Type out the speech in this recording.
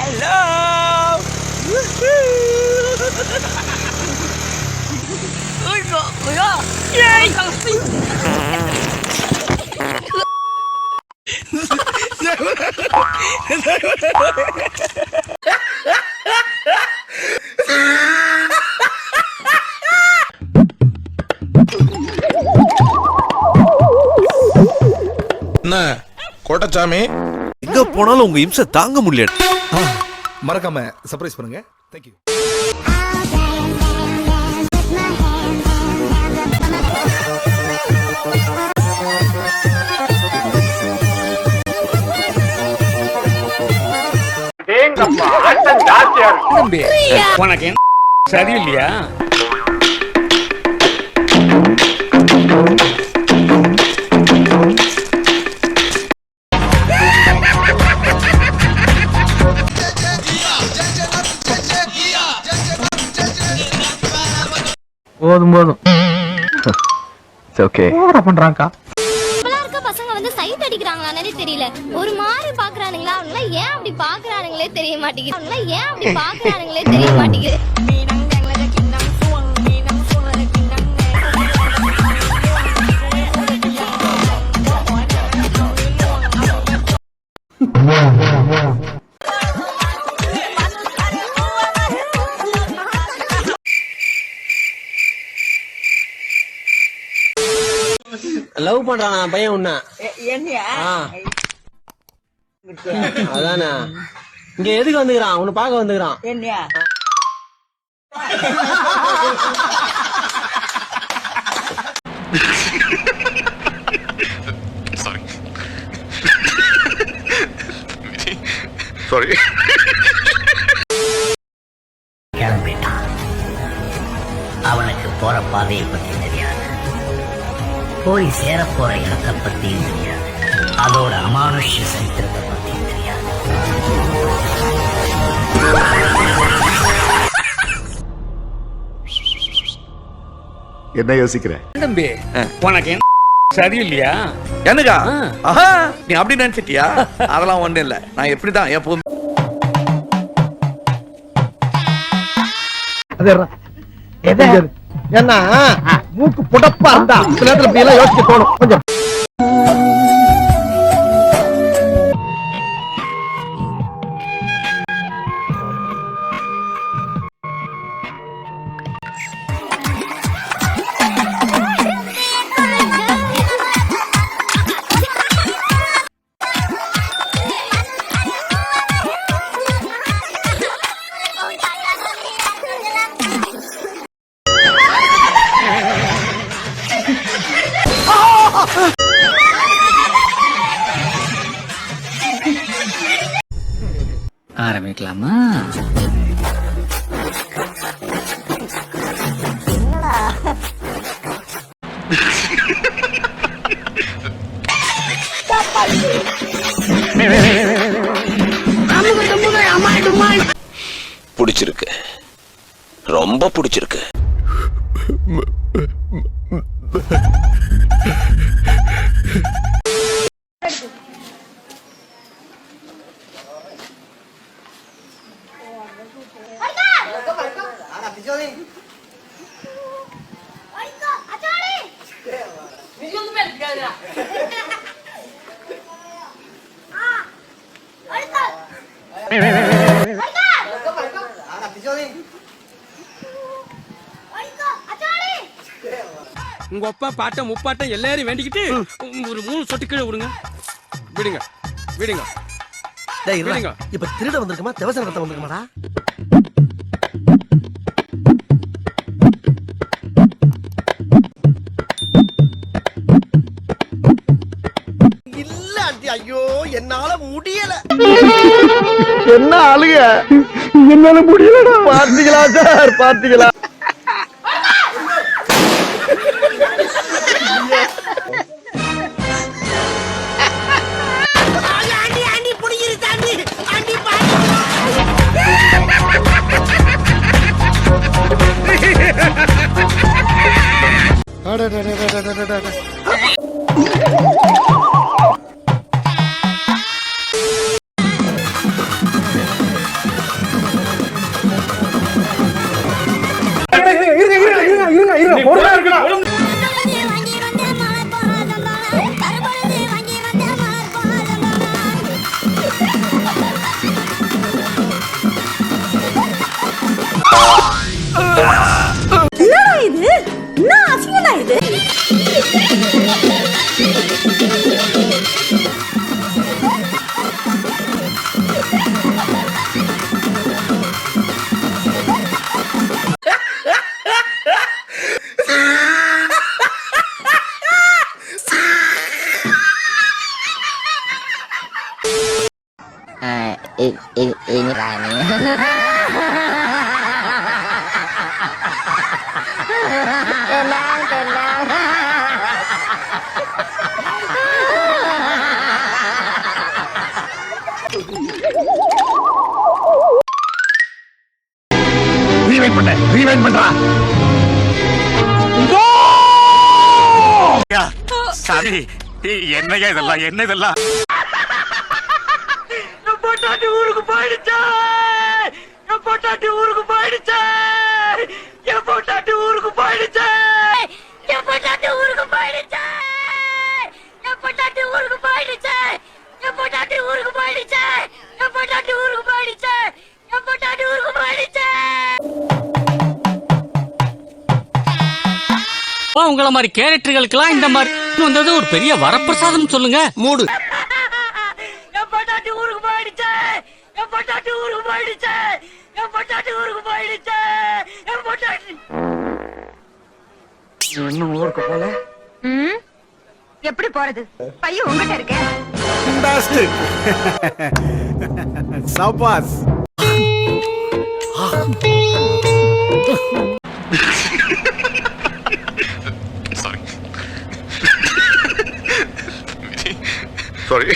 Hello. Ôi trời ơi. Yay. என்ன கோட்டச்சாமி, எங்க போனாலும் உங்க இம்சை தாங்க முடியல. மறக்காம சர்ப்ரைஸ் பண்ணுங்க. தேங்க்யூ. உனக்கு என்ன சரியில்லையா? போதும் போதும். ஓகே பண்றாங்கக்கா. பசங்க வந்து சைட் அடிக்கிறாங்களானே தெரியல. ஒரு மாதிரி பாக்குறானுங்களா, அவங்க ஏன் அப்படி பாக்குறானுங்களே தெரிய மாட்டேங்குது. லவ் பண்றான் பையன் உன்ன. அதானே இங்க எதுக்கு வந்துக்கிறான்? உன்னை பார்க்க வந்துக்கிறான். சாரி. கிளம்பிட்டான். அவனுக்கு போற பாதையை பத்தி தெரியாது, போய் சேர போற இடத்தை பத்தியும் தெரியாது, அதோட அமானுஷ்ய சரித்திரத்தை பத்தியும் தெரியாது. என்ன யோசிக்கிற தம்பி? உனக்கு என்ன சரியில்லையா? எனக்கா? ஆஹா, நீ அப்படி நினைச்சிட்டியா? அதெல்லாம் ஒண்ணும் இல்ல. நான் எப்படிதான் எப்பவும் ஏன்னா மூக்கு புடப்பா இருந்தா சில நேரத்துல இப்படி எல்லாம் யோசிக்க தோணும் கொஞ்சம். ஆரம்பிக்கலாமா? பிடிச்சிருக்கு, ரொம்ப பிடிச்சிருக்கு. உங்க அப்பா பாட்டம் முப்பாட்டம் எல்லாரும் வேண்டிக்கிட்டு ஒரு 3 சொட்டு கீழே விடுங்க. விடுங்க விடுங்க. இப்ப திருட வந்திருக்குமா, தேவசன கட்ட வந்திருக்குமாடா? இல்ல ஆண்டி, ஐயோ என்னால முடியல. என்ன ஆளுங்க, என்னால முடியலடா. பாத்தீங்களா சார், பாத்தீங்களா? சாமி என்னையா இதெல்லாம் என்ன இதெல்லாம் பொட்டாட்டி ஊருக்கு போயிடுச்சே என் பொட்டாட்டி ஊருக்கு போயிடுச்சே என் பொட்டாட்டி ஊருக்கு போயிடுச்சே என் பொட்டாட்டி ஊருக்கு போயிடுச்சே என் பொட்டாட்டி ஊருக்கு போயிடுச்சே என் பொட்டாட்டி ஊருக்கு போயிடுச்சே என் பொட்டாட்டி ஊருக்கு போயிடுச்சே என் பொட்டாட்டி ஊருக்கு போயிடுச்சே. உங்களை மாதிரி கேரக்டர்களுக்கெல்லாம் இந்த மாதிரி வந்தது ஒரு பெரிய வரப்பிரசாதம் சொல்லுங்க. மூடு. என் பொட்டாட்டி ஊருக்கு போயிடுச்சே என் பொட்டாட்டி ஊருக்கு போயிடுச்சே என் பொட்டாட்டி ஊருக்கு போயிடுச்சே என் பொட்டாட்டி இன்னும் ஊருக்கு போல. எப்படி போறது? பையன் உங்ககிட்ட இருக்கே. சபாஸ். சாரி